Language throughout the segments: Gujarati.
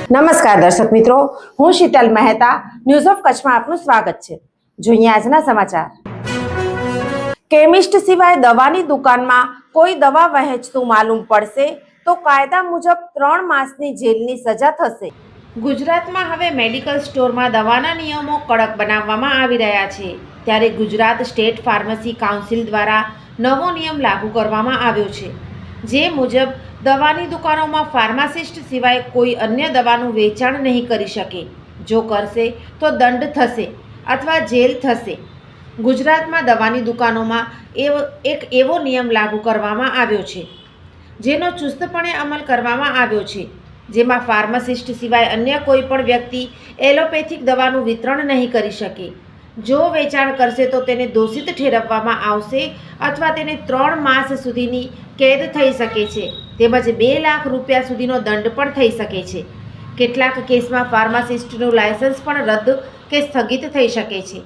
નમસ્કાર દર્શક મિત્રો, હું શીતલ મહેતા ન્યૂઝ ઓફ કચ્છમાં આપનું સ્વાગત છે। જોઈએ આજના સમાચાર। કેમિસ્ટ સિવાય દવાની દુકાનમાં કોઈ દવા વહેંચતું માલુમ પડશે તો કાયદા મુજબ 3 માસની જેલની સજા થશે। ગુજરાતમાં હવે મેડિકલ સ્ટોરમાં દવાના નિયમો કડક બનાવવામાં આવી રહ્યા છે, ત્યારે ગુજરાત સ્ટેટ ફાર્મસી કાઉન્સિલ દ્વારા નવો નિયમ લાગુ કરવામાં આવ્યો છે, જે મુજબ દવાની દુકાનોમાં ફાર્માસિસ્ટ સિવાય કોઈ અન્ય દવાનું વેચાણ નહીં કરી શકે। જો કરશે તો દંડ થશે અથવા જેલ થશે। ગુજરાતમાં દવાની દુકાનોમાં એક એવો નિયમ લાગુ કરવામાં આવ્યો છે, જેનો ચુસ્તપણે અમલ કરવામાં આવ્યો છે, જેમાં ફાર્માસિસ્ટ સિવાય અન્ય કોઈ પણ વ્યક્તિ એલોપેથિક દવાનું વિતરણ નહીં કરી શકે। જો વેચાણ કરશે તો તેને દોષિત ઠેરવવામાં આવશે અથવા તેને 3 માસ સુધીની કેદ થઈ શકે છે, તેમજ 2 લાખ રૂપિયા સુધીનો દંડ પણ થઈ શકે છે। કેટલાક કેસમાં ફાર્માસિસ્ટનું લાયસન્સ પણ રદ કે સ્થગિત થઈ શકે છે।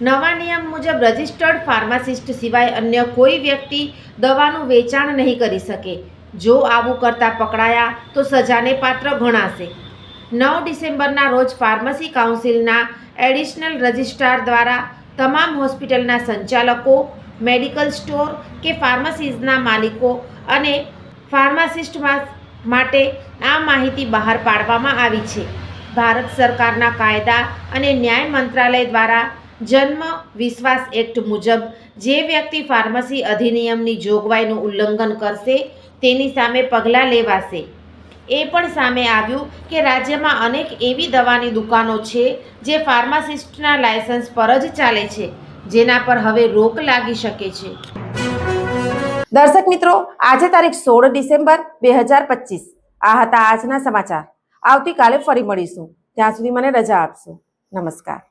નવા નિયમ મુજબ રજિસ્ટર્ડ ફાર્માસિસ્ટ સિવાય અન્ય કોઈ વ્યક્તિ દવાનું વેચાણ નહીં કરી શકે। જો આવું કરતા પકડાયા તો સજાને પાત્ર ગણાશે। 9 ડિસેમ્બરના રોજ ફાર્મસી કાઉન્સિલના એડિશનલ રજિસ્ટ્રાર દ્વારા તમામ હોસ્પિટલના સંચાલકો, મેડિકલ સ્ટોર કે ફાર્મસીઝના માલિકો અને ફાર્માસિસ્ટ માટે આ માહિતી બહાર પાડવામાં આવી છે। ભારત સરકારના કાયદા અને ન્યાય મંત્રાલય દ્વારા જન્મ વિશ્વાસ એક્ટ મુજબ જે વ્યક્તિ ફાર્મસી અધિનિયમની જોગવાઈનું ઉલ્લંઘન કરશે તેની સામે પગલાં લેવાશે। એ પણ સામે આવ્યું કે રાજ્યમાં અનેક એવી દવાની દુકાનો છે જે ફાર્માસિસ્ટના લાયસન્સ પર જ ચાલે છે, જેના પર હવે રોક લાગી શકે છે। દર્શક મિત્રો, આજે તારીખ 16 ડિસેમ્બર 2025 આ હતા આજના સમાચાર। આવતીકાલે ફરી મળીશું, ત્યાં સુધી મને રજા આપશો। નમસ્કાર।